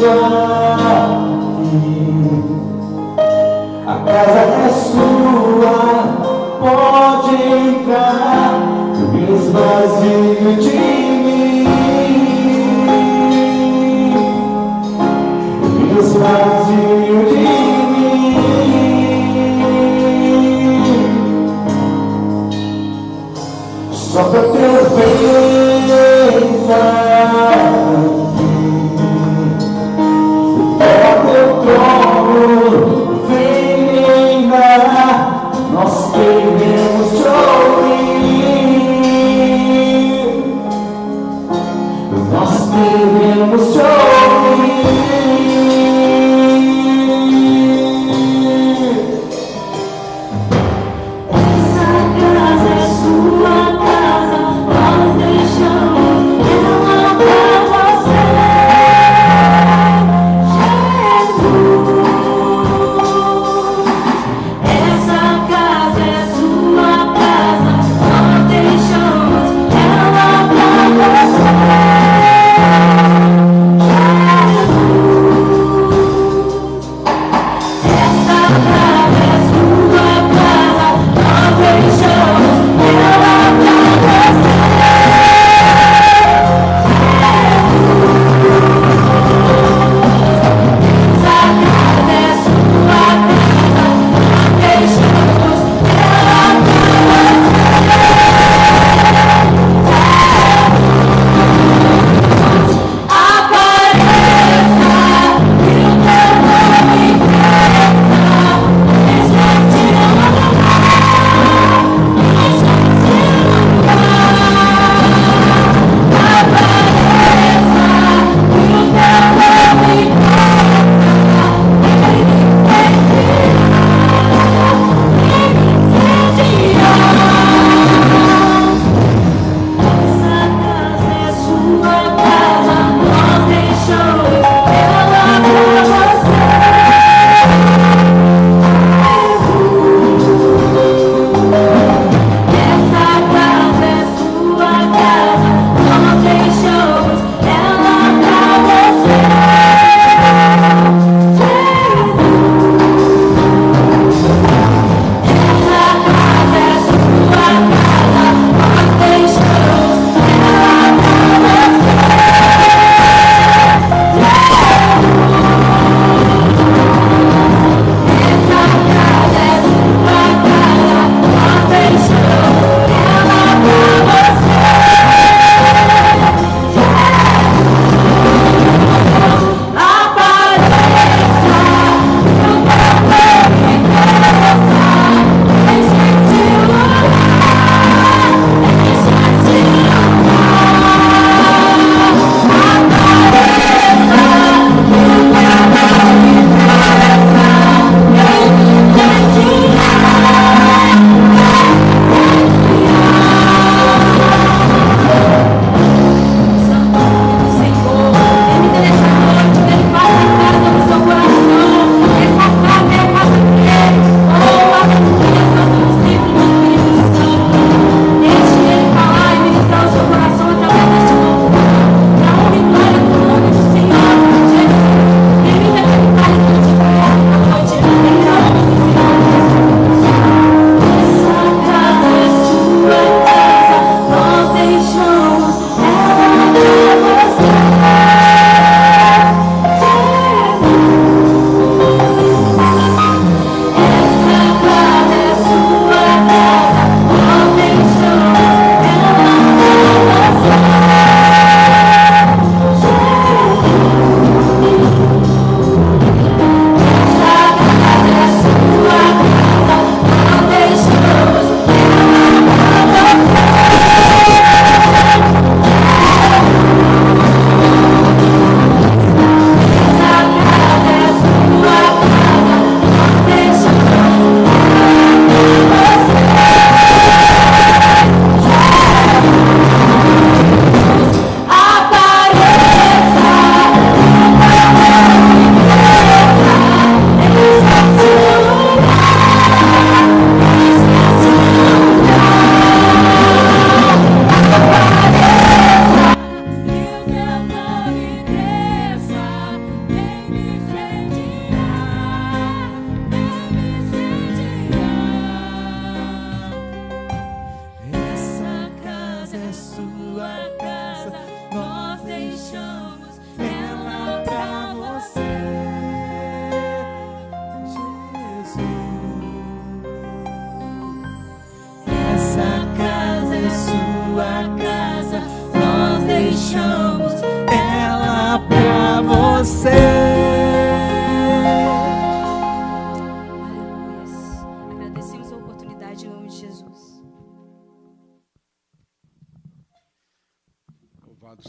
A casa é sua, pode entrar, eu me esvazio de mim, eu me esvazio de mim, só pra teu bem-estar. Nós queremos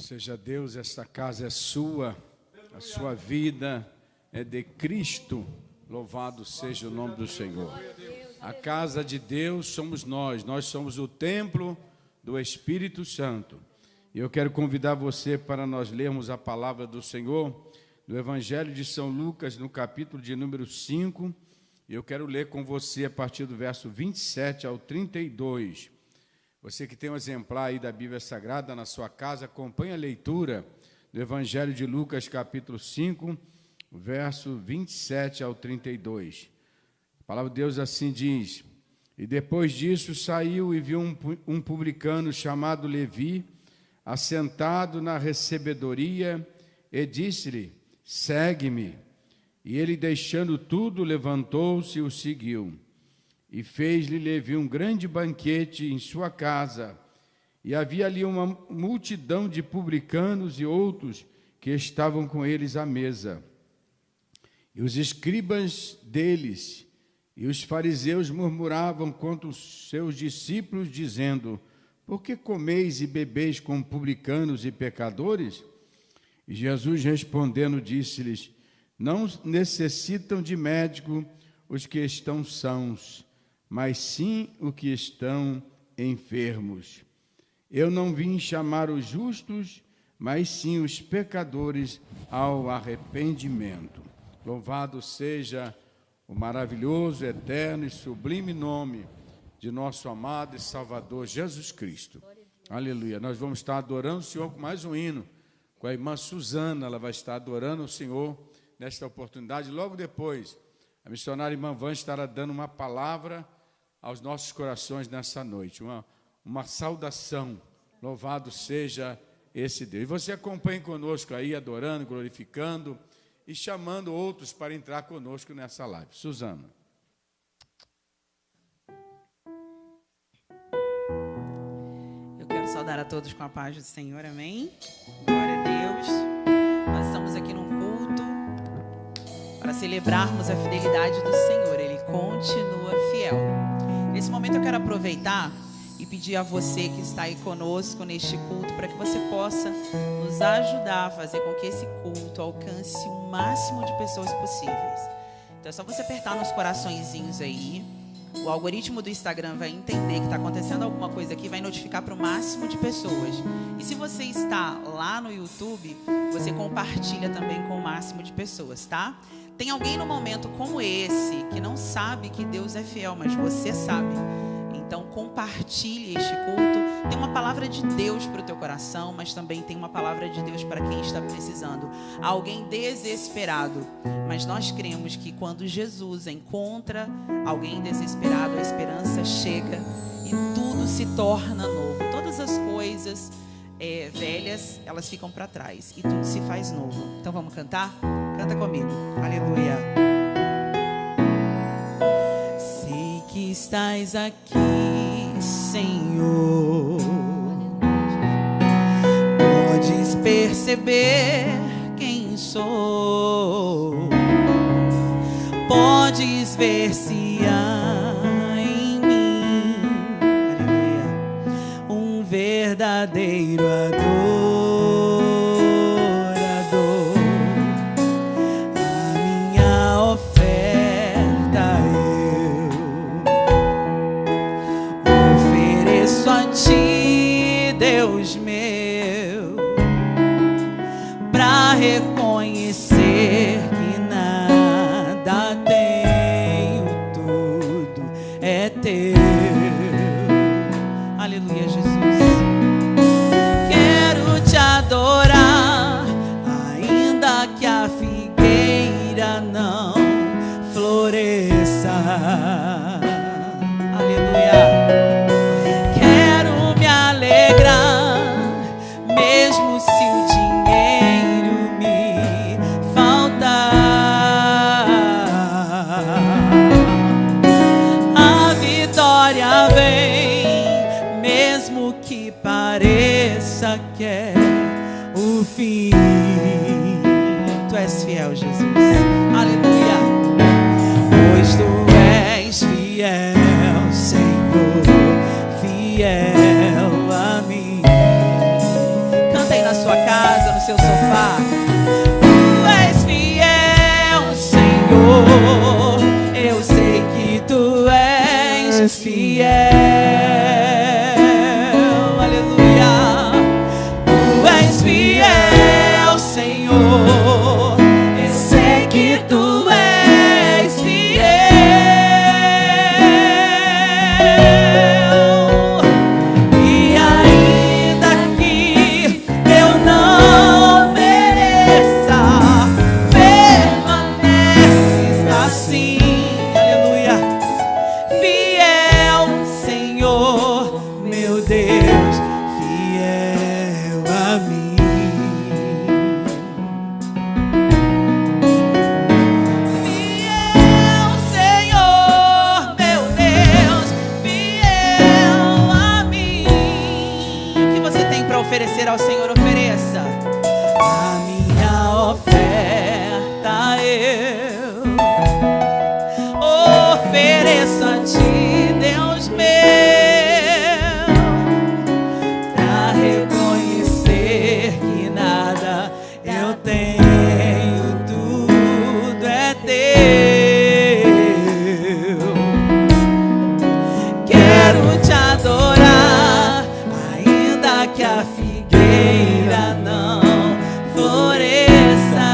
Seja Deus, esta casa é sua, a sua vida é de Cristo. Louvado seja o nome do Senhor. A casa de Deus somos nós somos o templo do Espírito Santo. E eu quero convidar você para nós lermos a palavra do Senhor do Evangelho de São Lucas, no capítulo de número 5. E eu quero ler com você a partir do verso 27 ao 32. Você que tem um exemplar aí da Bíblia Sagrada na sua casa, acompanhe a leitura do Evangelho de Lucas, capítulo 5, verso 27 ao 32. A palavra de Deus assim diz: E depois disso saiu e viu um publicano chamado Levi, assentado na recebedoria, e disse-lhe: Segue-me. E ele, deixando tudo, levantou-se e o seguiu. E fez-lhe Levi um grande banquete em sua casa. E havia ali uma multidão de publicanos e outros que estavam com eles à mesa. E os escribas deles e os fariseus murmuravam contra os seus discípulos, dizendo: Por que comeis e bebeis com publicanos e pecadores? E Jesus, respondendo, disse-lhes: Não necessitam de médico os que estão sãos, mas sim os que estão enfermos. Eu não vim chamar os justos, mas sim os pecadores ao arrependimento. Louvado seja o maravilhoso, eterno e sublime nome de nosso amado e Salvador Jesus Cristo. Aleluia. Nós vamos estar adorando o Senhor com mais um hino, com a irmã Suzana. Ela vai estar adorando o Senhor nesta oportunidade. Logo depois, a missionária irmã Van estará dando uma palavra aos nossos corações nessa noite, uma saudação. Louvado seja esse Deus. E você acompanhe conosco aí, adorando, glorificando e chamando outros para entrar conosco nessa live. Suzana. Eu quero saudar a todos com a paz do Senhor, amém? Glória a Deus. Nós estamos aqui num culto para celebrarmos a fidelidade do Senhor. Ele continua fiel. Nesse momento eu quero aproveitar e pedir a você que está aí conosco neste culto para que você possa nos ajudar a fazer com que esse culto alcance o máximo de pessoas possíveis. Então é só você apertar nos coraçõezinhos aí. O algoritmo do Instagram vai entender que está acontecendo alguma coisa aqui, vai notificar para o máximo de pessoas. E se você está lá no YouTube, você compartilha também com o máximo de pessoas, tá? Tem alguém no momento como esse que não sabe que Deus é fiel, mas você sabe. Então compartilhe este culto. Tem uma palavra de Deus para o teu coração, mas também tem uma palavra de Deus para quem está precisando. Alguém desesperado. Mas nós cremos que quando Jesus encontra alguém desesperado, a esperança chega e tudo se torna novo. Todas as coisas velhas, elas ficam para trás e tudo se faz novo. Então vamos cantar? Canta comigo. Aleluia. Sei que estás aqui, Senhor. Podes perceber quem sou. Podes ver se há em mim, aleluia, um verdadeiro adorador. A minha oferta eu ofereço a ti, Deus meu, para reconhecer que nada tenho, tudo é teu. Aleluia, Jesus. Quero te adorar, ainda que a figueira não floresça. Aleluia. Quero me alegrar, mesmo se o dinheiro me faltar. A vitória vem, mesmo que pareça que é o fim. Tu és fiel, Jesus. Aleluia. Vá. Tu és fiel, Senhor. Eu sei que tu és fiel. Aleluia. Tu és fiel, Senhor. Eu sei que tu és fiel. E ainda que eu não mereça, permaneces assim. Aleluia. Fiel, Senhor, meu Deus, fiel a mim. Fiel, Senhor, meu Deus, fiel a mim. O que você tem para oferecer ao Senhor? Ofereça. A minha oferta eu ofereço a ti, Deus meu, pra reconhecer que nada eu tenho, tudo é teu. Quero te adorar, ainda que a figueira não floresça.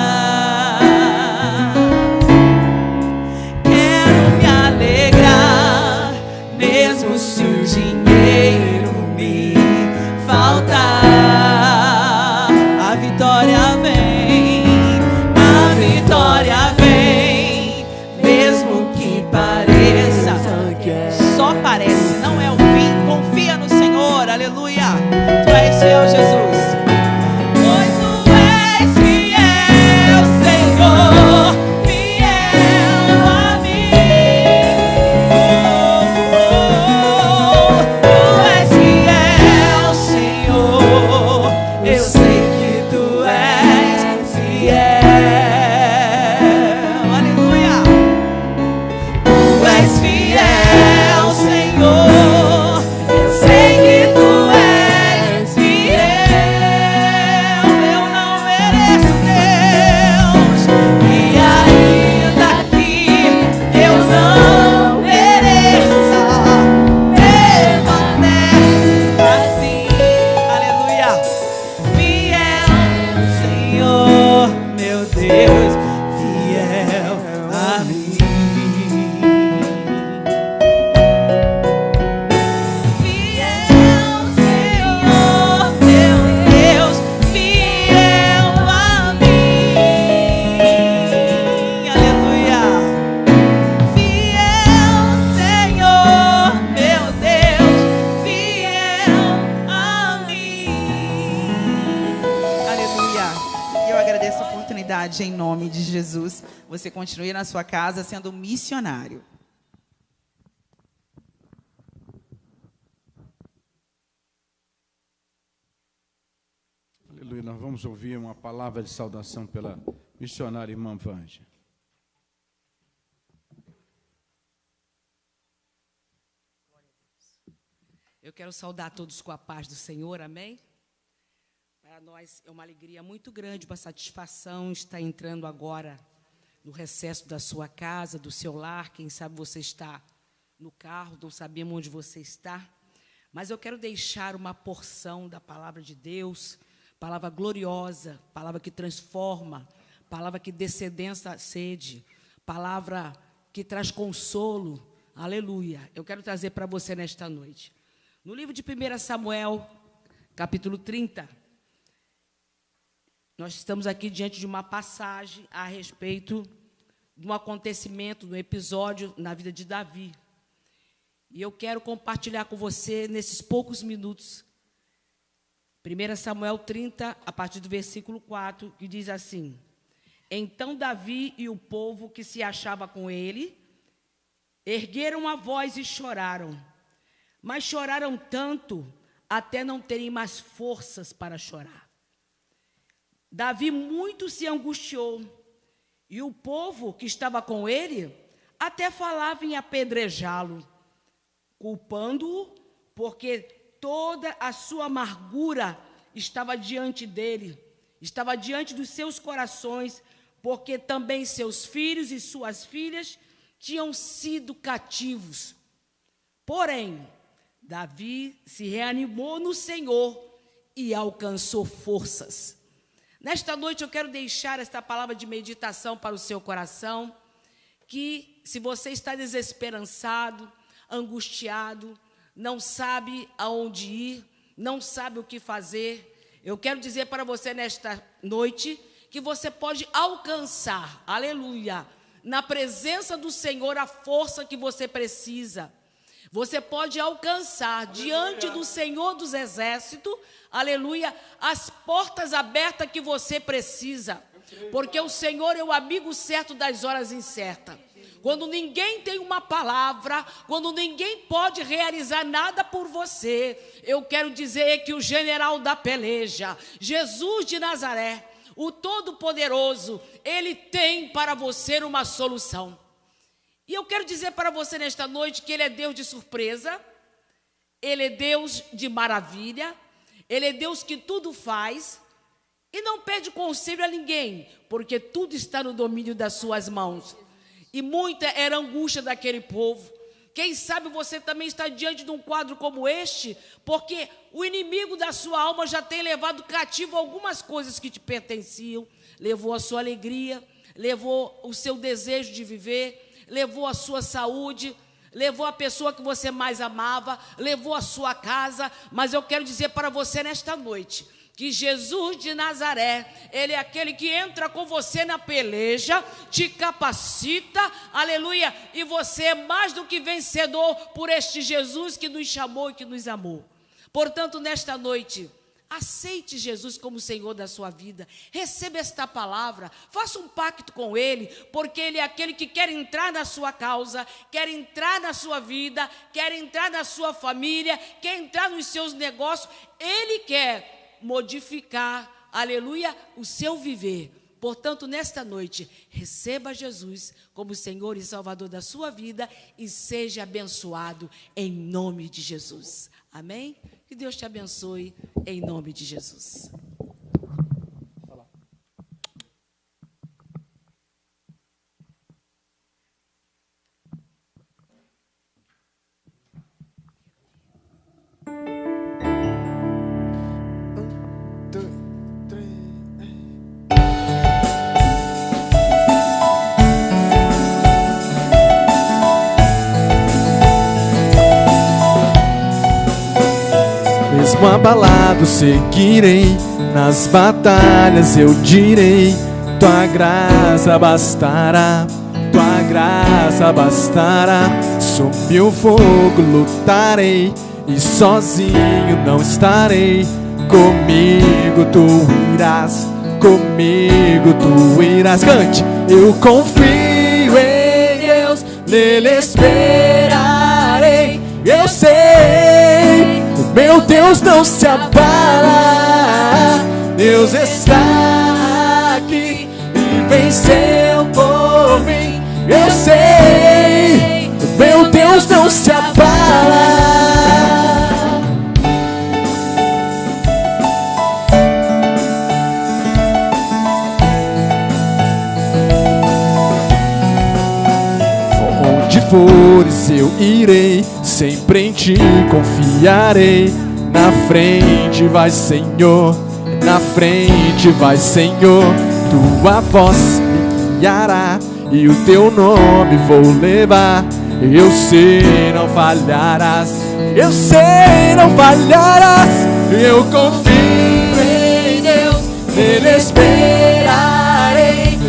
Quero me alegrar, mesmo se o dinheiro me faltar. A vitória vem, mesmo que pareça. Só parece, não é o fim. Confia no Senhor, aleluia. Tu és fiel, Jesus. Pois tu és fiel, Senhor, fiel a mim. Tu és fiel, Senhor. Eu sei que tu és fiel. Aleluia. Tu és fiel, Senhor. Eu sei que tu és fiel. Eu não mereço, Deus. E ainda que eu não mereça, permaneces assim. Aleluia. Fiel, Senhor, meu Deus, fiel a mim. Fiel, Senhor, meu Deus, fiel a mim. Aleluia. Fiel, Senhor, meu Deus, fiel a mim. Aleluia. E eu agradeço a oportunidade em nome de Jesus. Você continue na sua casa sendo missionário. Aleluia. Nós vamos ouvir uma palavra de saudação pela missionária irmã Vânia. Eu quero saudar todos com a paz do Senhor, amém? Para nós é uma alegria muito grande, uma satisfação estar entrando agora no recesso da sua casa, do seu lar. Quem sabe você está no carro, não sabemos onde você está. Mas eu quero deixar uma porção da palavra de Deus, palavra gloriosa, palavra que transforma, palavra que descedença a sede, palavra que traz consolo. Aleluia. Eu quero trazer para você nesta noite. No livro de 1 Samuel, capítulo 30, nós estamos aqui diante de uma passagem a respeito de um acontecimento, de um episódio na vida de Davi. E eu quero compartilhar com você, nesses poucos minutos, 1 Samuel 30, a partir do versículo 4, que diz assim: Então Davi e o povo que se achava com ele ergueram a voz e choraram, mas choraram tanto até não terem mais forças para chorar. Davi muito se angustiou, e o povo que estava com ele até falava em apedrejá-lo, culpando-o, porque toda a sua amargura estava diante dele, estava diante dos seus corações, porque também seus filhos e suas filhas tinham sido cativos. Porém, Davi se reanimou no Senhor e alcançou forças. Nesta noite eu quero deixar esta palavra de meditação para o seu coração, que se você está desesperançado, angustiado, não sabe aonde ir, não sabe o que fazer, eu quero dizer para você nesta noite que você pode alcançar, aleluia, na presença do Senhor a força que você precisa. Você pode alcançar diante do Senhor dos Exércitos, aleluia, as portas abertas que você precisa. Porque o Senhor é o amigo certo das horas incertas. Quando ninguém tem uma palavra, quando ninguém pode realizar nada por você, eu quero dizer que o general da peleja, Jesus de Nazaré, o Todo-Poderoso, Ele tem para você uma solução. E eu quero dizer para você nesta noite que Ele é Deus de surpresa, Ele é Deus de maravilha, Ele é Deus que tudo faz e não pede conselho a ninguém, porque tudo está no domínio das suas mãos. E muita era a angústia daquele povo. Quem sabe você também está diante de um quadro como este, porque o inimigo da sua alma já tem levado cativo algumas coisas que te pertenciam, levou a sua alegria, levou o seu desejo de viver, levou a sua saúde, levou a pessoa que você mais amava, levou a sua casa. Mas eu quero dizer para você nesta noite que Jesus de Nazaré, Ele é aquele que entra com você na peleja, te capacita, aleluia, e você é mais do que vencedor por este Jesus que nos chamou e que nos amou. Portanto, nesta noite, aceite Jesus como Senhor da sua vida, receba esta palavra, faça um pacto com Ele, porque Ele é aquele que quer entrar na sua causa, quer entrar na sua vida, quer entrar na sua família, quer entrar nos seus negócios. Ele quer modificar, aleluia, o seu viver. Portanto, nesta noite, receba Jesus como Senhor e Salvador da sua vida e seja abençoado em nome de Jesus. Amém? Que Deus te abençoe em nome de Jesus. Mesmo abalado seguirei, nas batalhas eu direi: tua graça bastará, tua graça bastará. Sob o fogo lutarei e sozinho não estarei. Comigo tu irás, comigo tu irás. Cante! Eu confio em Deus, nele esperarei. Eu sei, meu Deus não se abala. Deus está aqui e venceu por mim. Eu sei, meu Deus não se abala. Onde fores eu irei, sempre em ti confiarei. Na frente vai, Senhor, na frente vai, Senhor. Tua voz me guiará e o teu nome vou levar. Eu sei, não falharás, eu sei, não falharás. Eu confio em Deus, nele esperarei.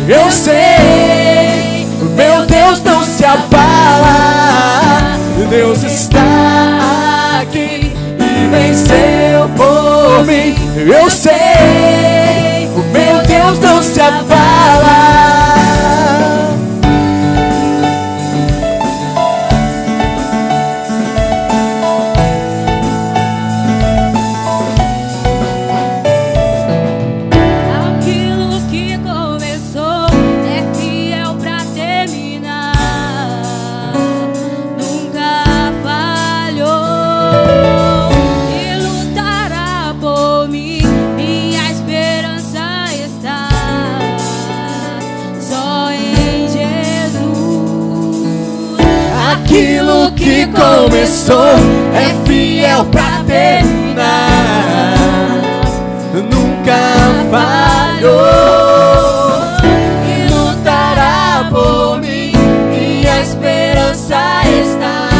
Eu sei, meu Deus não se abala. Deus está aqui e venceu por mim. Eu sei, o meu Deus não se abala. Aquilo que começou é fiel pra terminar, nunca falhou e lutará por mim. Minha esperança que começou é fiel pra terminar. Nunca falhou e lutará por mim. Minha esperança está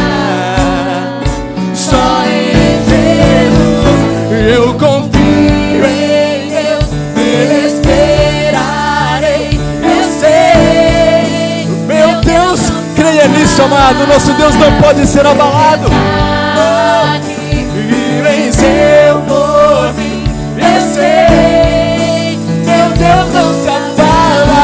só em Jesus. Eu confio em Deus, nele esperarei. Eu sei, meu Deus, creia nisso, amado. Nosso Deus não pode ser abalado. E venceu por mim. Eu sei, meu Deus não se abala.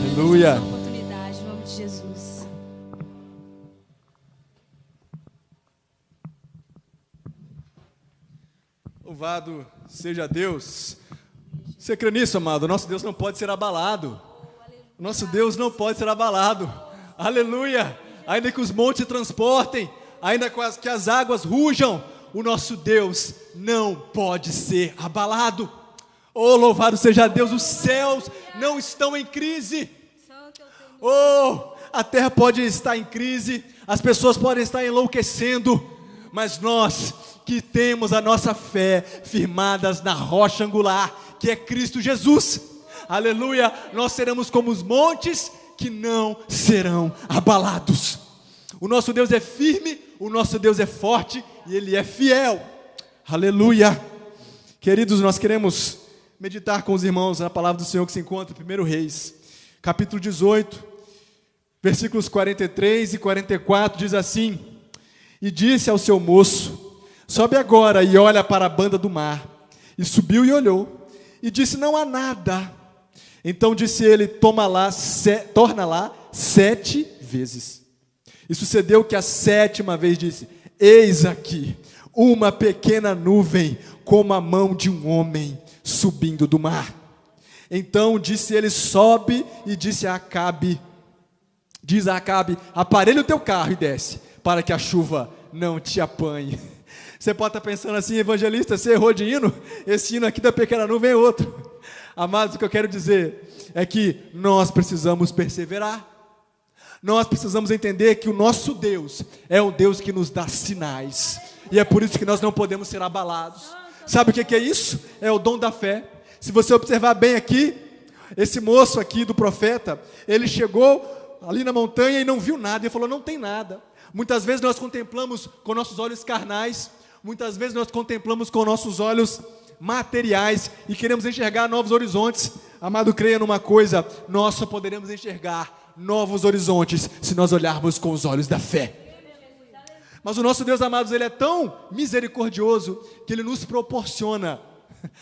Aleluia. Oportunidade, em nome de Jesus. Louvado seja Deus. Você crê nisso, amado? Nosso Deus não pode ser abalado. Nosso Deus não pode ser abalado. Aleluia. Ainda que os montes se transportem, ainda que as águas rujam, o nosso Deus não pode ser abalado. Oh, louvado seja Deus. Os céus não estão em crise. Oh, a terra pode estar em crise, as pessoas podem estar enlouquecendo, mas nós que temos a nossa fé firmadas na rocha angular, que é Cristo Jesus, aleluia, nós seremos como os montes que não serão abalados. O nosso Deus é firme, o nosso Deus é forte e Ele é fiel, aleluia. Queridos, nós queremos meditar com os irmãos na palavra do Senhor que se encontra em 1 Reis, capítulo 18, versículos 43 e 44, diz assim: E disse ao seu moço: Sobe agora e olha para a banda do mar. E subiu e olhou, e disse: Não há nada. Então disse ele: torna lá 7 vezes. E sucedeu que a 7ª vez disse: Eis aqui uma pequena nuvem, como a mão de um homem subindo do mar. Então disse ele: Sobe, e disse a Acabe: Diz a Acabe: Aparelha o teu carro e desce, para que a chuva não te apanhe. Você pode estar pensando assim: evangelista, você errou de hino? Esse hino aqui da pequena nuvem é outro. Amados, o que eu quero dizer é que nós precisamos perseverar. Nós precisamos entender que o nosso Deus é o Deus que nos dá sinais. E é por isso que nós não podemos ser abalados. Sabe o que é isso? É o dom da fé. Se você observar bem aqui, esse moço aqui do profeta, ele chegou ali na montanha e não viu nada. Ele falou: não tem nada. Muitas vezes nós contemplamos com nossos olhos carnais. Muitas vezes nós contemplamos com nossos olhos materiais e queremos enxergar novos horizontes. Amado, creia numa coisa: nós só poderemos enxergar novos horizontes se nós olharmos com os olhos da fé. Mas o nosso Deus, amados, Ele é tão misericordioso que Ele nos proporciona,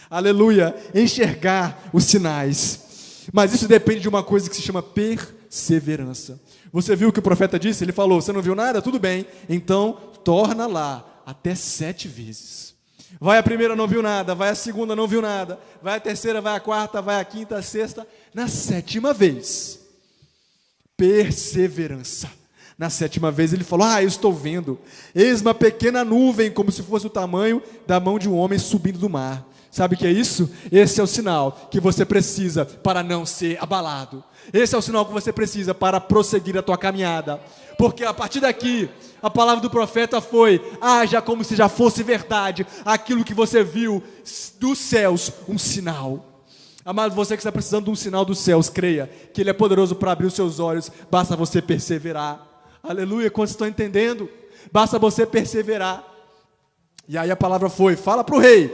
aleluia, enxergar os sinais. Mas isso depende de uma coisa que se chama perseverança. Você viu o que o profeta disse? Ele falou: você não viu nada? Tudo bem, então torna lá até 7 vezes. Vai a primeira, não viu nada. Vai a segunda, não viu nada. Vai a terceira, vai a quarta, vai a quinta, a sexta. Na 7ª vez, perseverança. Na 7ª vez ele falou: eu estou vendo, eis uma pequena nuvem, como se fosse o tamanho da mão de um homem subindo do mar. Sabe o que é isso? Esse é o sinal que você precisa para não ser abalado. Esse é o sinal que você precisa para prosseguir a tua caminhada. Porque a partir daqui, a palavra do profeta foi: haja como se já fosse verdade aquilo que você viu dos céus, um sinal. Amado, você que está precisando de um sinal dos céus, creia que Ele é poderoso para abrir os seus olhos, basta você perseverar. Aleluia, quantos estão entendendo? Basta você perseverar. E aí a palavra foi: fala para o rei,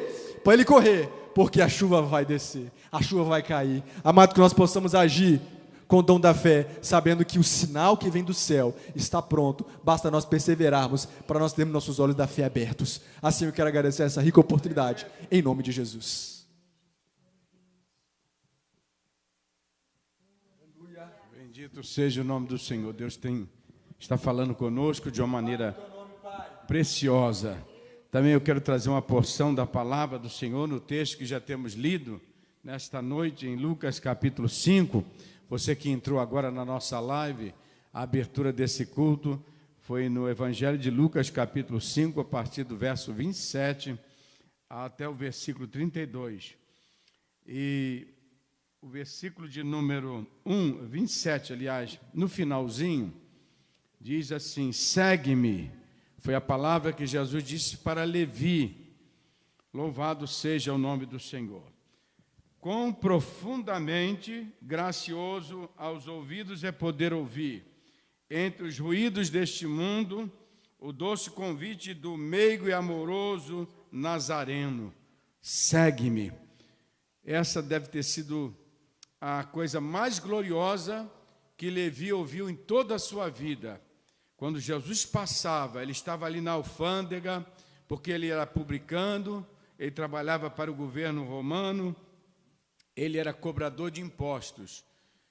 para ele correr, porque a chuva vai descer, a chuva vai cair. Amado, que nós possamos agir com o dom da fé, sabendo que o sinal que vem do céu está pronto, basta nós perseverarmos, para nós termos nossos olhos da fé abertos. Assim eu quero agradecer essa rica oportunidade, em nome de Jesus. Bendito seja o nome do Senhor. Deus está falando conosco de uma maneira preciosa. Também eu quero trazer uma porção da palavra do Senhor no texto que já temos lido nesta noite, em Lucas capítulo 5, Você que entrou agora na nossa live, a abertura desse culto foi no Evangelho de Lucas, capítulo 5, a partir do verso 27 até o versículo 32. E o versículo de número 27, aliás, no finalzinho, diz assim: segue-me. Foi a palavra que Jesus disse para Levi. Louvado seja o nome do Senhor. Quão profundamente gracioso aos ouvidos é poder ouvir, entre os ruídos deste mundo, o doce convite do meigo e amoroso Nazareno. Segue-me. Essa deve ter sido a coisa mais gloriosa que Levi ouviu em toda a sua vida. Quando Jesus passava, ele estava ali na alfândega, porque ele era publicano, ele trabalhava para o governo romano, ele era cobrador de impostos.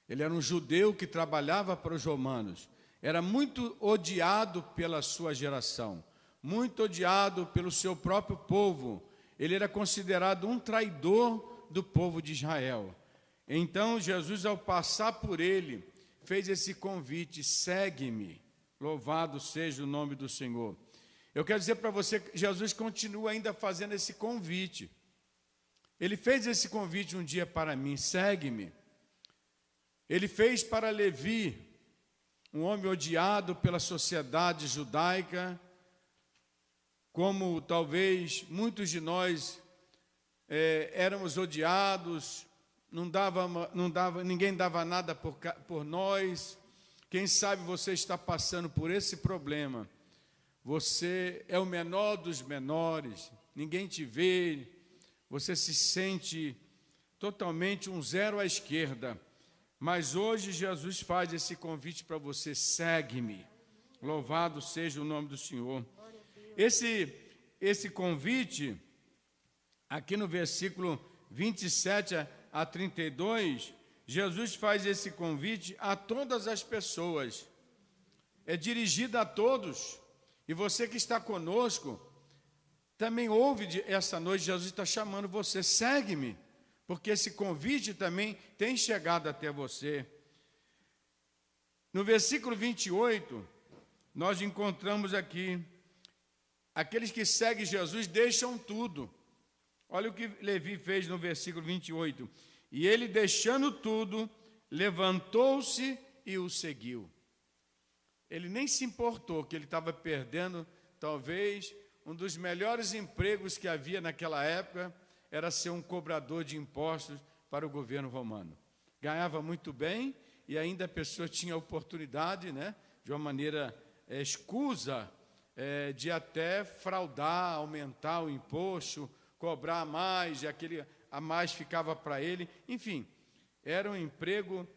Ele era um judeu que trabalhava para os romanos. Era muito odiado pela sua geração, muito odiado pelo seu próprio povo. Ele era considerado um traidor do povo de Israel. Então, Jesus, ao passar por ele, fez esse convite: segue-me. Louvado seja o nome do Senhor. Eu quero dizer para você que Jesus continua ainda fazendo esse convite. Ele fez esse convite um dia para mim: segue-me. Ele fez para Levi, um homem odiado pela sociedade judaica, como talvez muitos de nós éramos odiados, ninguém dava nada por nós. Quem sabe você está passando por esse problema. Você é o menor dos menores, ninguém te vê, você se sente totalmente um zero à esquerda. Mas hoje Jesus faz esse convite para você: segue-me. Louvado seja o nome do Senhor. Esse convite, aqui no versículo 27 a 32, Jesus faz esse convite a todas as pessoas. É dirigido a todos. E você que está conosco, também ouve essa noite, Jesus está chamando você: segue-me. Porque esse convite também tem chegado até você. No versículo 28, nós encontramos aqui: aqueles que seguem Jesus deixam tudo. Olha o que Levi fez no versículo 28. E ele, deixando tudo, levantou-se e o seguiu. Ele nem se importou que ele estava perdendo, talvez, um dos melhores empregos que havia naquela época, era ser um cobrador de impostos para o governo romano. Ganhava muito bem e ainda a pessoa tinha a oportunidade, de uma maneira escusa, de até fraudar, aumentar o imposto, cobrar mais, e aquele a mais ficava para ele. Enfim, era um emprego,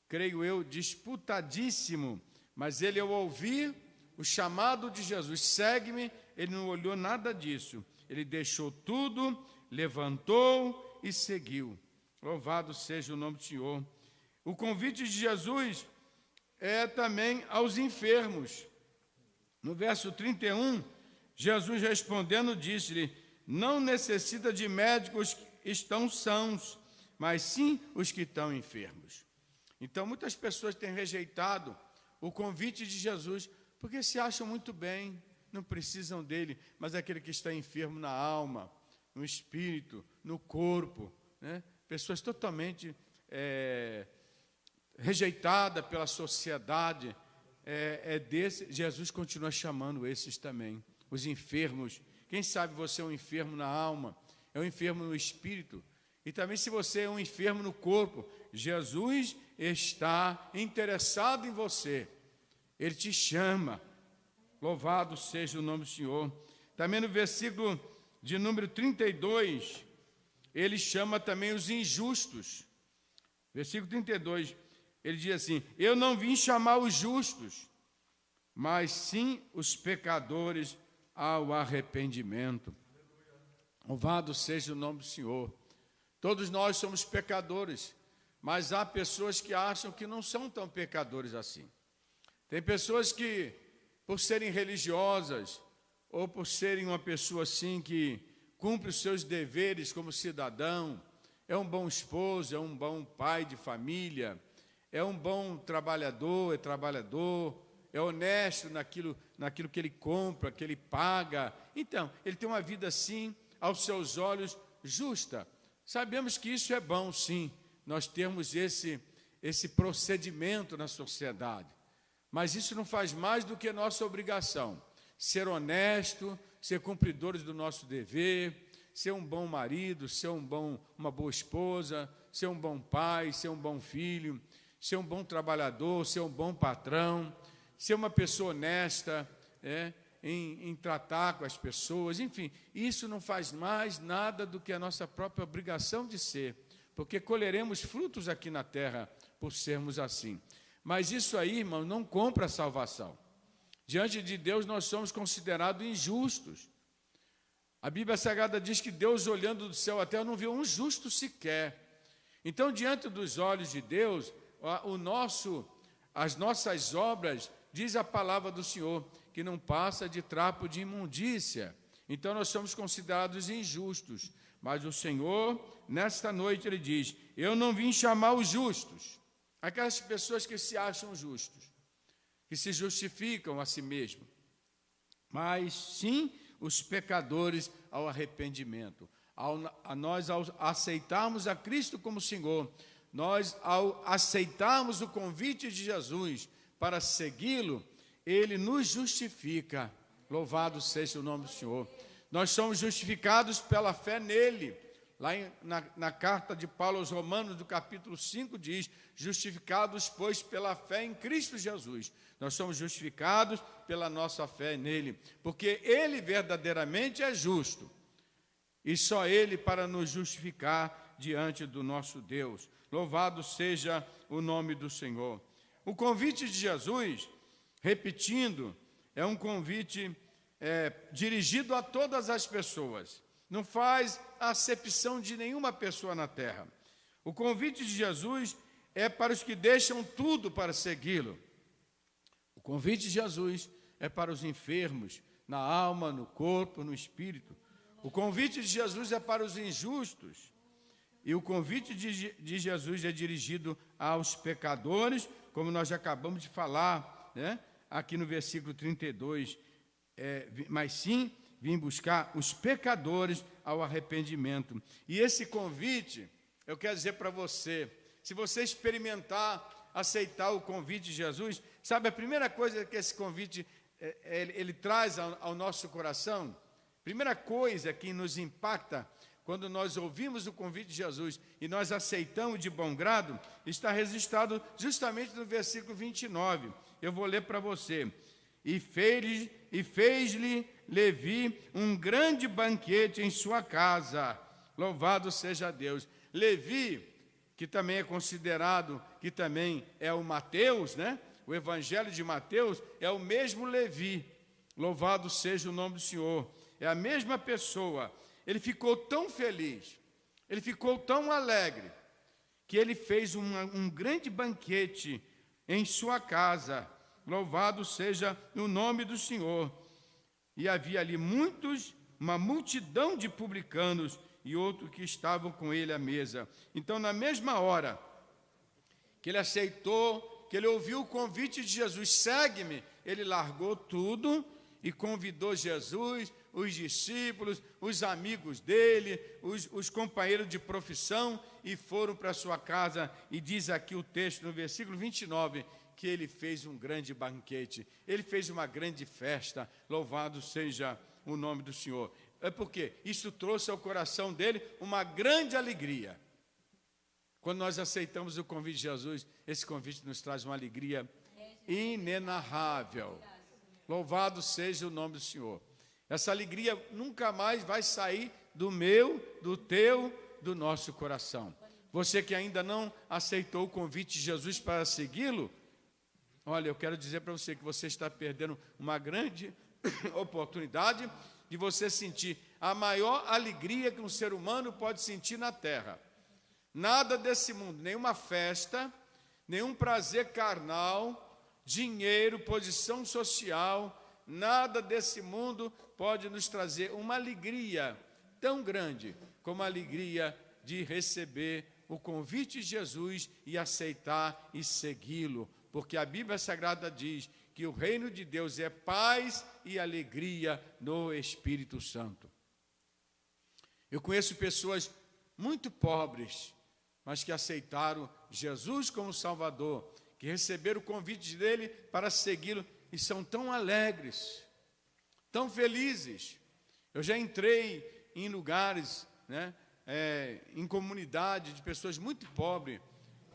creio eu, disputadíssimo. Mas ele, ao ouvir o chamado de Jesus: segue-me, ele não olhou nada disso. Ele deixou tudo, levantou e seguiu. Louvado seja o nome do Senhor. O convite de Jesus é também aos enfermos. No verso 31, Jesus respondendo disse-lhe: não necessita de médicos que estão sãos, mas sim os que estão enfermos. Então, muitas pessoas têm rejeitado o convite de Jesus, porque se acham muito bem, não precisam dele, mas aquele que está enfermo na alma, no espírito, no corpo, pessoas totalmente rejeitadas pela sociedade, Jesus continua chamando esses também, os enfermos. Quem sabe você é um enfermo na alma, é um enfermo no espírito, e também se você é um enfermo no corpo, Jesus está interessado em você, Ele te chama. Louvado seja o nome do Senhor. Também no versículo de número 32, ele chama também os injustos. Versículo 32, ele diz assim: eu não vim chamar os justos, mas sim os pecadores ao arrependimento. Louvado seja o nome do Senhor. Todos nós somos pecadores, mas há pessoas que acham que não são tão pecadores assim. Tem pessoas que, por serem religiosas, ou por serem uma pessoa assim que cumpre os seus deveres como cidadão, é um bom esposo, é um bom pai de família, é um bom trabalhador, é honesto naquilo que ele compra, que ele paga. Então, ele tem uma vida, sim, aos seus olhos, justa. Sabemos que isso é bom, sim, nós temos esse procedimento na sociedade. Mas isso não faz mais do que nossa obrigação. Ser honesto, ser cumpridores do nosso dever, ser um bom marido, ser uma boa esposa, ser um bom pai, ser um bom filho, ser um bom trabalhador, ser um bom patrão, ser uma pessoa honesta, em tratar com as pessoas, enfim, isso não faz mais nada do que a nossa própria obrigação de ser, porque colheremos frutos aqui na terra por sermos assim. Mas isso aí, irmão, não compra a salvação. Diante de Deus nós somos considerados injustos. A Bíblia Sagrada diz que Deus, olhando do céu à terra, não viu um justo sequer. Então, diante dos olhos de Deus, as nossas obras, diz a palavra do Senhor, que não passa de trapo de imundícia. Então, nós somos considerados injustos. Mas o Senhor, nesta noite, Ele diz, eu não vim chamar os justos, aquelas pessoas que se acham justos, que se justificam a si mesmos, mas sim os pecadores ao arrependimento. Nós, ao aceitarmos a Cristo como Senhor, nós, ao aceitarmos o convite de Jesus para segui-lo, Ele nos justifica. Louvado seja o nome do Senhor. Nós somos justificados pela fé nele. Lá na carta de Paulo aos Romanos, do capítulo 5, diz, justificados, pois, pela fé em Cristo Jesus. Nós somos justificados pela nossa fé nele, porque ele verdadeiramente é justo. E só ele para nos justificar diante do nosso Deus. Louvado seja o nome do Senhor. O convite de Jesus, repetindo, é um convite dirigido a todas as pessoas. Não faz acepção de nenhuma pessoa na terra. O convite de Jesus é para os que deixam tudo para segui-lo. O convite de Jesus é para os enfermos, na alma, no corpo, no espírito. O convite de Jesus é para os injustos. E o convite de Jesus é dirigido aos pecadores, como nós já acabamos de falar, aqui no versículo 32. Mas sim, vim buscar os pecadores ao arrependimento. E esse convite, eu quero dizer para você, se você experimentar, aceitar o convite de Jesus, sabe a primeira coisa que esse convite ele traz ao nosso coração? Primeira coisa que nos impacta quando nós ouvimos o convite de Jesus e nós aceitamos de bom grado, está registrado justamente no versículo 29. Eu vou ler para você. E fez-lhe Levi um grande banquete em sua casa. Louvado seja Deus. Levi, que também é considerado, que também é o Mateus, O Evangelho de Mateus é o mesmo Levi. Louvado seja o nome do Senhor. É a mesma pessoa. Ele ficou tão feliz, ele ficou tão alegre, que ele fez um grande banquete em sua casa. Louvado seja o nome do Senhor. E havia ali uma multidão de publicanos e outros que estavam com ele à mesa. Então, na mesma hora que ele aceitou, que ele ouviu o convite de Jesus, segue-me, ele largou tudo e convidou Jesus, os discípulos, os amigos dele, os companheiros de profissão, e foram para sua casa. E diz aqui o texto, no versículo 29, que ele fez um grande banquete, ele fez uma grande festa. Louvado seja o nome do Senhor. É porque isso trouxe ao coração dele uma grande alegria. Quando nós aceitamos o convite de Jesus, esse convite nos traz uma alegria inenarrável. Louvado seja o nome do Senhor. Essa alegria nunca mais vai sair do meu, do teu, do nosso coração. Você que ainda não aceitou o convite de Jesus para segui-lo, olha, eu quero dizer para você que você está perdendo uma grande oportunidade de você sentir a maior alegria que um ser humano pode sentir na terra. Nada desse mundo, nenhuma festa, nenhum prazer carnal, dinheiro, posição social, nada desse mundo pode nos trazer uma alegria tão grande como a alegria de receber o convite de Jesus e aceitar e segui-lo, porque a Bíblia Sagrada diz que o reino de Deus é paz e alegria no Espírito Santo. Eu conheço pessoas muito pobres, mas que aceitaram Jesus como Salvador, que receberam o convite dele para segui-lo e são tão alegres, tão felizes. Eu já entrei em lugares, né, em comunidade de pessoas muito pobres,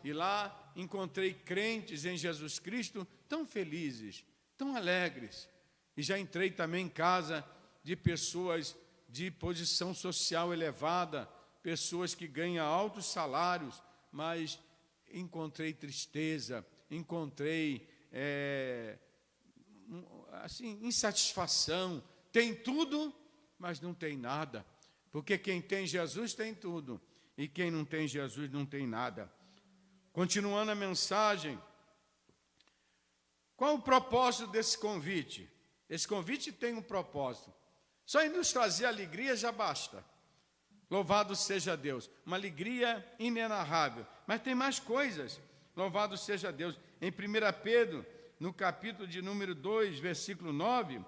e lá encontrei crentes em Jesus Cristo tão felizes, tão alegres. E já entrei também em casa de pessoas de posição social elevada, pessoas que ganham altos salários, mas encontrei tristeza, encontrei assim, insatisfação. Tem tudo, mas não tem nada. Porque quem tem Jesus tem tudo, e quem não tem Jesus não tem nada. Continuando a mensagem, qual o propósito desse convite? Esse convite tem um propósito. Só em nos trazer alegria já basta. Louvado seja Deus. Uma alegria inenarrável. Mas tem mais coisas. Louvado seja Deus. Em 1 Pedro, no capítulo de número 2, versículo 9,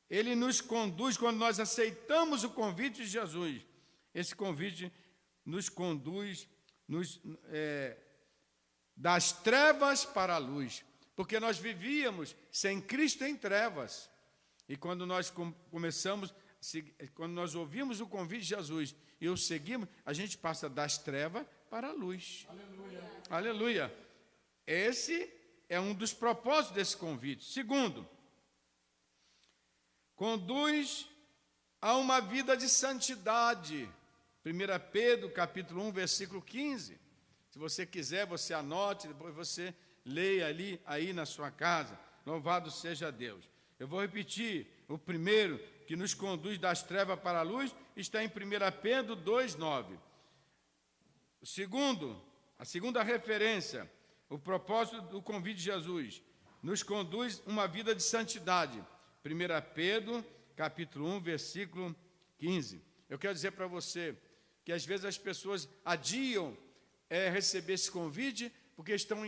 ele nos conduz, quando nós aceitamos o convite de Jesus, esse convite nos conduz das trevas para a luz, porque nós vivíamos sem Cristo em trevas, e quando nós quando nós ouvimos o convite de Jesus e o seguimos, a gente passa das trevas para a luz. Aleluia. Aleluia. Esse é um dos propósitos desse convite. Segundo, conduz a uma vida de santidade. 1 Pedro, capítulo 1, versículo 15. Se você quiser, você anote, depois você leia ali, aí na sua casa. Louvado seja Deus. Eu vou repetir. O primeiro, que nos conduz das trevas para a luz, está em 1 Pedro 2, 9. O segundo, a segunda referência, o propósito do convite de Jesus, nos conduz uma vida de santidade. 1 Pedro, capítulo 1, versículo 15. Eu quero dizer para você que às vezes as pessoas adiam receber esse convite porque estão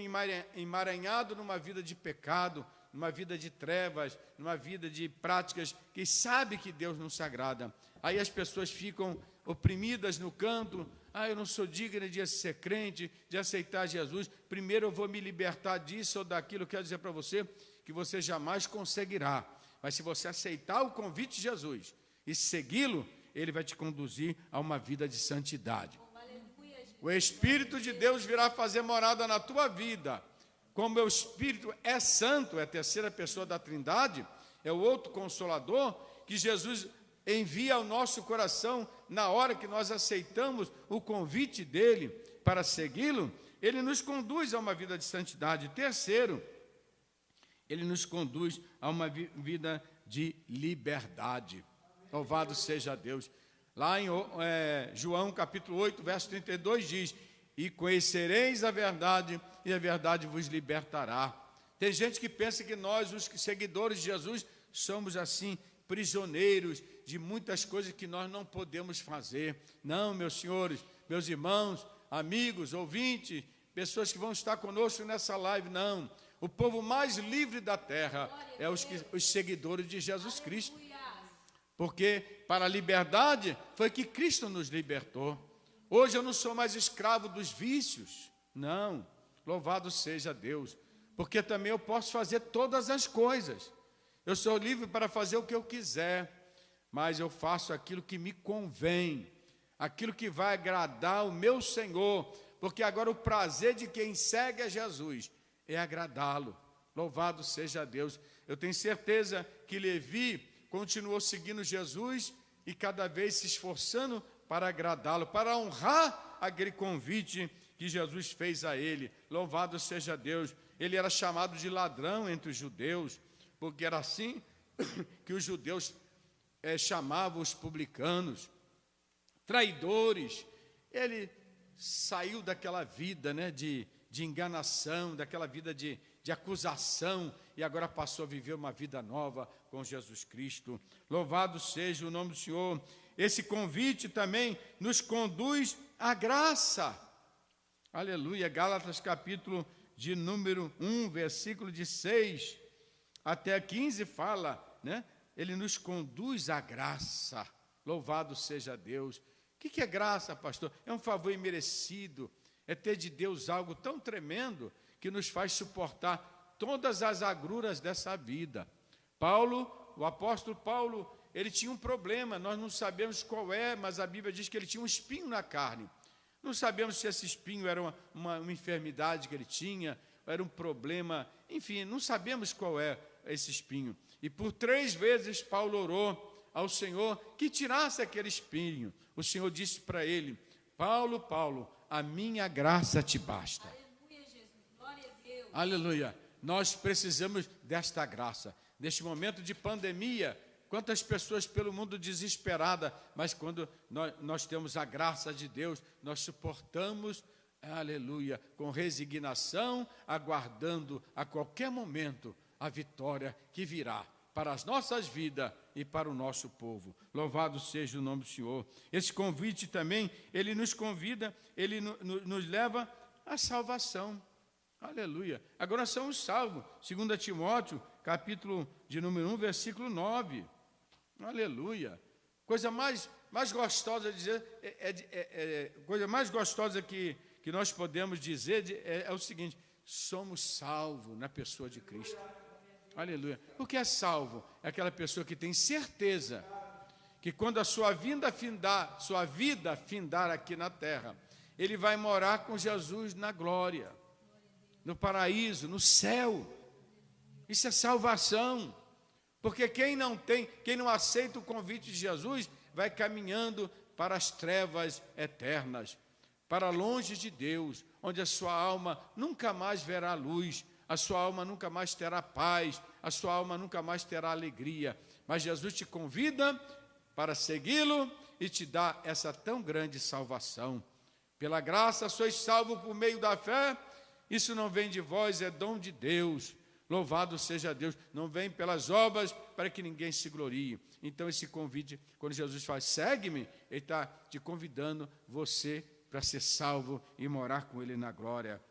emaranhados numa vida de pecado, numa vida de trevas, numa vida de práticas que sabe que Deus não se agrada. Aí as pessoas ficam oprimidas no canto. Eu não sou digna de ser crente, de aceitar Jesus. Primeiro eu vou me libertar disso ou daquilo. Eu quero dizer para você que você jamais conseguirá. Mas se você aceitar o convite de Jesus e segui-lo, ele vai te conduzir a uma vida de santidade. O Espírito de Deus virá fazer morada na tua vida. Como o Espírito é santo, é a terceira pessoa da Trindade, é o outro Consolador, que Jesus envia ao nosso coração na hora que nós aceitamos o convite dele para segui-lo, ele nos conduz a uma vida de santidade. Terceiro, ele nos conduz a uma vida de liberdade. Louvado seja Deus. Lá em João capítulo 8, verso 32 diz: e conhecereis a verdade, e a verdade vos libertará. Tem gente que pensa que nós, os seguidores de Jesus, somos assim, prisioneiros de muitas coisas que nós não podemos fazer. Não, meus senhores, meus irmãos, amigos, ouvintes, pessoas que vão estar conosco nessa live, não. O povo mais livre da terra é os seguidores de Jesus Cristo. Porque para a liberdade foi que Cristo nos libertou. Hoje eu não sou mais escravo dos vícios, não, louvado seja Deus, porque também eu posso fazer todas as coisas, eu sou livre para fazer o que eu quiser, mas eu faço aquilo que me convém, aquilo que vai agradar o meu Senhor, porque agora o prazer de quem segue a Jesus é agradá-lo, louvado seja Deus. Eu tenho certeza que Levi continuou seguindo Jesus e cada vez se esforçando para agradá-lo, para honrar aquele convite que Jesus fez a ele. Louvado seja Deus. Ele era chamado de ladrão entre os judeus, porque era assim que os judeus chamavam os publicanos, traidores. Ele saiu daquela vida, né, de enganação, daquela vida de acusação, e agora passou a viver uma vida nova com Jesus Cristo. Louvado seja o nome do Senhor. Esse convite também nos conduz à graça. Aleluia. Gálatas capítulo de número 1, versículo de 6 até 15 fala, né? Ele nos conduz à graça. Louvado seja Deus. O que é graça, pastor? É um favor imerecido. É ter de Deus algo tão tremendo que nos faz suportar todas as agruras dessa vida. O apóstolo Paulo, ele tinha um problema, nós não sabemos qual é, mas a Bíblia diz que ele tinha um espinho na carne. Não sabemos se esse espinho era uma enfermidade que ele tinha, era um problema, enfim, não sabemos qual é esse espinho. E por 3 vezes Paulo orou ao Senhor que tirasse aquele espinho. O Senhor disse para ele: Paulo, Paulo, a minha graça te basta. Aleluia, Jesus. Glória a Deus. Aleluia. Nós precisamos desta graça. Neste momento de pandemia, quantas pessoas pelo mundo desesperada, mas quando nós temos a graça de Deus, nós suportamos, aleluia, com resignação, aguardando a qualquer momento a vitória que virá para as nossas vidas e para o nosso povo. Louvado seja o nome do Senhor. Esse convite também, ele nos convida, ele nos leva à salvação. Aleluia. Agora somos salvos. 2 Timóteo, capítulo de número 1, versículo 9. Aleluia. Coisa mais gostosa de dizer, coisa mais gostosa que nós podemos dizer é o seguinte: somos salvos na pessoa de Cristo. Aleluia. O que é salvo? É aquela pessoa que tem certeza que quando a sua vida findar aqui na terra, ele vai morar com Jesus na glória, no paraíso, no céu. Isso é salvação. Porque quem não aceita o convite de Jesus, vai caminhando para as trevas eternas, para longe de Deus, onde a sua alma nunca mais verá luz, a sua alma nunca mais terá paz, a sua alma nunca mais terá alegria. Mas Jesus te convida para segui-lo e te dá essa tão grande salvação. Pela graça sois salvos por meio da fé. Isso não vem de vós, é dom de Deus. Louvado seja Deus. Não vem pelas obras para que ninguém se glorie. Então esse convite, quando Jesus faz, segue-me, Ele está te convidando você para ser salvo e morar com Ele na glória.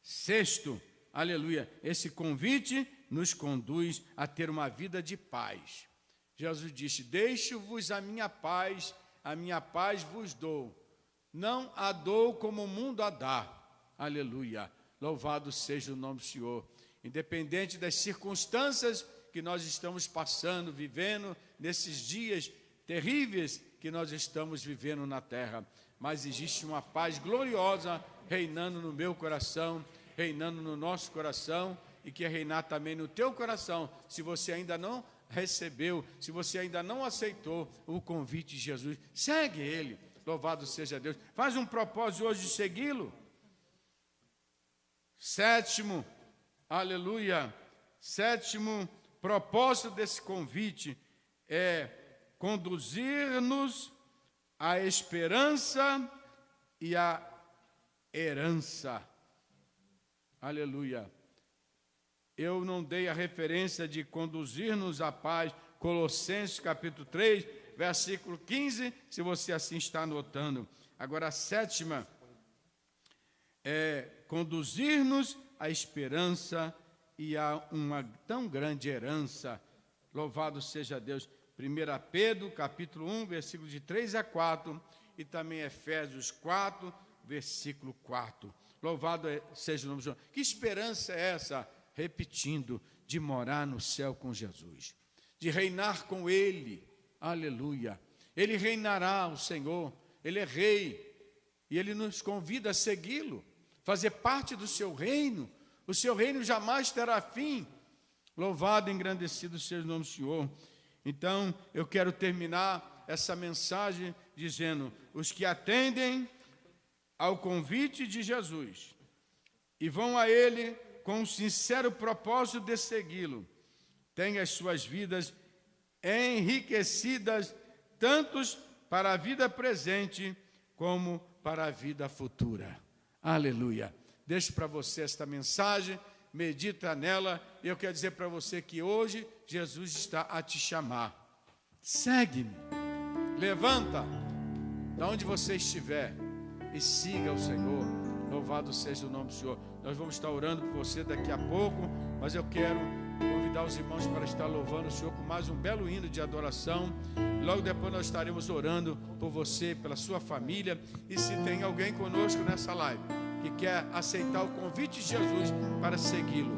Sexto, aleluia, esse convite nos conduz a ter uma vida de paz. Jesus disse: deixo-vos a minha paz vos dou. Não a dou como o mundo a dá. Aleluia, louvado seja o nome do Senhor. Independente das circunstâncias que nós estamos passando, vivendo, nesses dias terríveis que nós estamos vivendo na terra, mas existe uma paz gloriosa reinando no meu coração, reinando no nosso coração, e que reinar também no teu coração, se você ainda não recebeu, se você ainda não aceitou o convite de Jesus. Segue Ele, louvado seja Deus. Faz um propósito hoje de segui-lo. Sétimo, aleluia, sétimo propósito desse convite é conduzir-nos à esperança e à herança. Aleluia. Eu não dei a referência de conduzir-nos à paz, Colossenses capítulo 3, versículo 15, se você assim está anotando. Agora a sétima é conduzir-nos à esperança e a uma tão grande herança. Louvado seja Deus. 1 Pedro, capítulo 1, versículo de 3 a 4, e também Efésios 4, versículo 4. Louvado seja o nome do Senhor. Que esperança é essa? Repetindo, de morar no céu com Jesus, de reinar com Ele. Aleluia. Ele reinará, o Senhor. Ele é rei. E Ele nos convida a segui-lo, fazer parte do seu reino. O seu reino jamais terá fim. Louvado e engrandecido seja o nome do Senhor. Então, eu quero terminar essa mensagem dizendo: os que atendem ao convite de Jesus e vão a Ele com o sincero propósito de segui-lo, têm as suas vidas enriquecidas, tanto para a vida presente como para a vida futura. Aleluia. Deixo para você esta mensagem, medita nela, e eu quero dizer para você que hoje Jesus está a te chamar. Segue-me, levanta, de onde você estiver, e siga o Senhor. Louvado seja o nome do Senhor. Nós vamos estar orando por você daqui a pouco, mas eu quero convidar os irmãos para estar louvando o Senhor com mais um belo hino de adoração. Logo depois nós estaremos orando por você, pela sua família. E se tem alguém conosco nessa live que quer aceitar o convite de Jesus para segui-lo,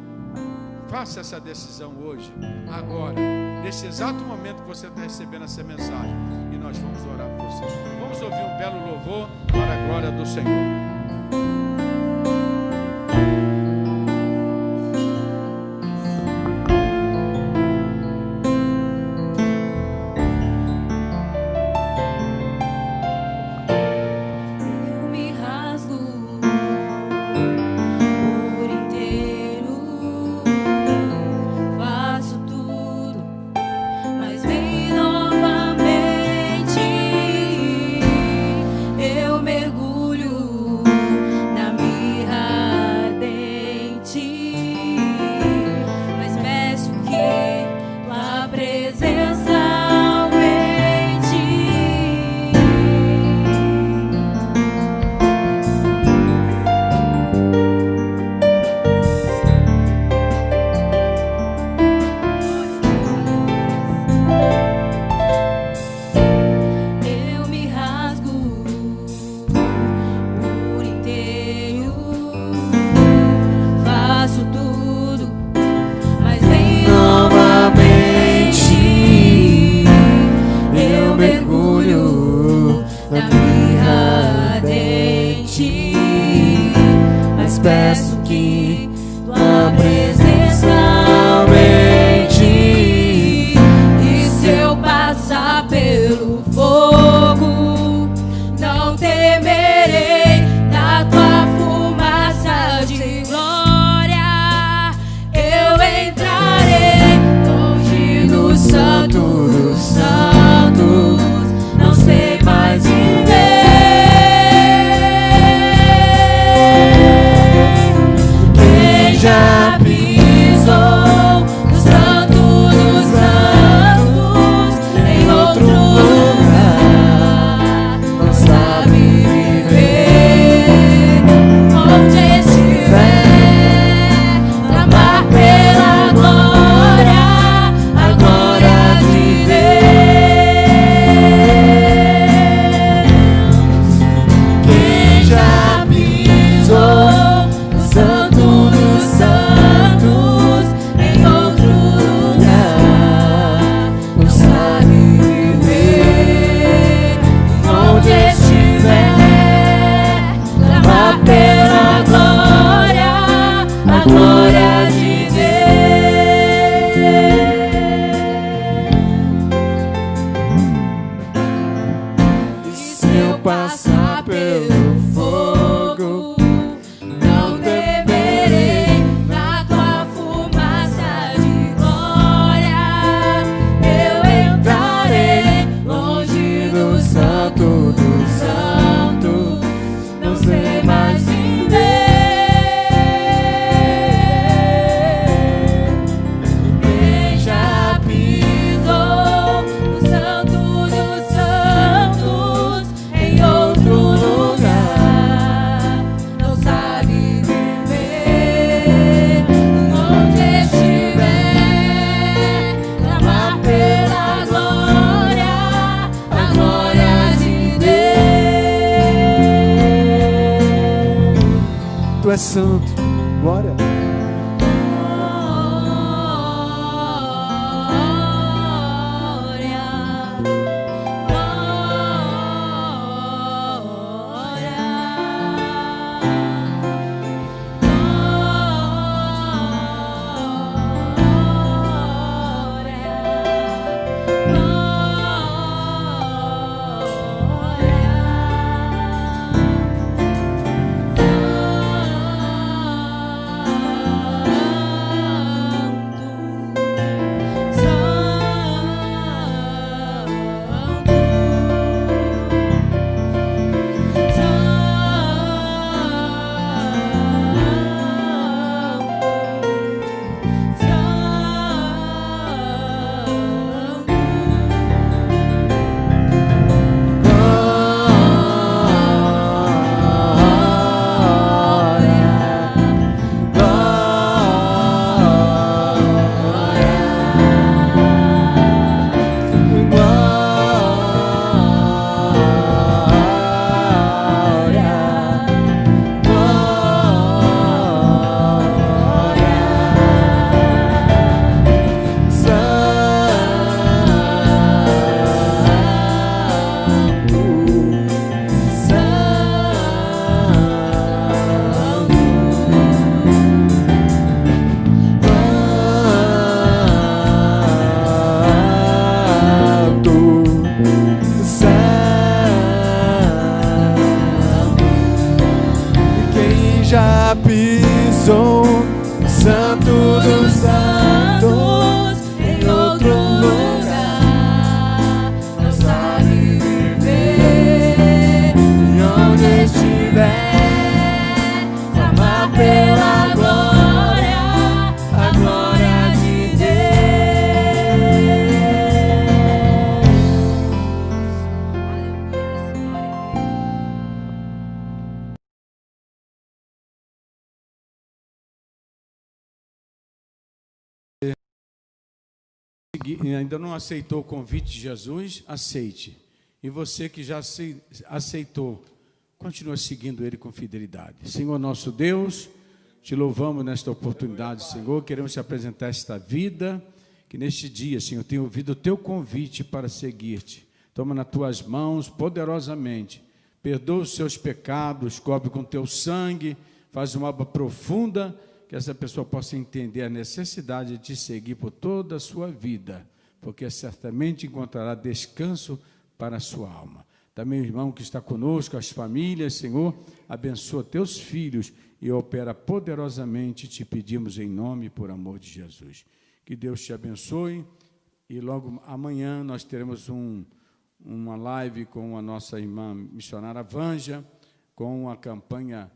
faça essa decisão hoje, agora, nesse exato momento que você está recebendo essa mensagem, e nós vamos orar por você. Vamos ouvir um belo louvor para a glória do Senhor. é santo. Glória. já pisou no Santo dos Santos, em outro lugar, não sabe viver. E onde estiver, clamar pela glória, a glória de Ainda não aceitou o convite de Jesus? Aceite. E você que já aceitou, continua seguindo Ele com fidelidade. Senhor nosso Deus, te louvamos nesta oportunidade, Senhor. Queremos te apresentar esta vida, que neste dia, Senhor, tenha ouvido o teu convite para seguir-te. Toma nas tuas mãos poderosamente. Perdoa os seus pecados, cobre com teu sangue, faz uma obra profunda, que essa pessoa possa entender a necessidade de te seguir por toda a sua vida, porque certamente encontrará descanso para a sua alma. Também o irmão que está conosco, as famílias, Senhor, abençoa teus filhos e opera poderosamente, te pedimos em nome e por amor de Jesus. Que Deus te abençoe, e logo amanhã nós teremos uma live com a nossa irmã missionária Vanja, com a campanha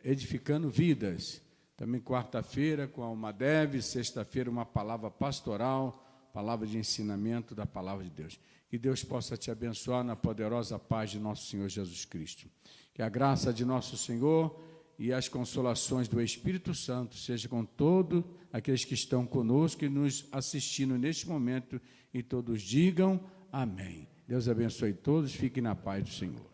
Edificando Vidas. Também quarta-feira com a Almadev, sexta-feira uma palavra pastoral, palavra de ensinamento da palavra de Deus. Que Deus possa te abençoar na poderosa paz de nosso Senhor Jesus Cristo. Que a graça de nosso Senhor e as consolações do Espírito Santo seja com todos aqueles que estão conosco e nos assistindo neste momento, e todos digam amém. Deus abençoe todos, fiquem na paz do Senhor.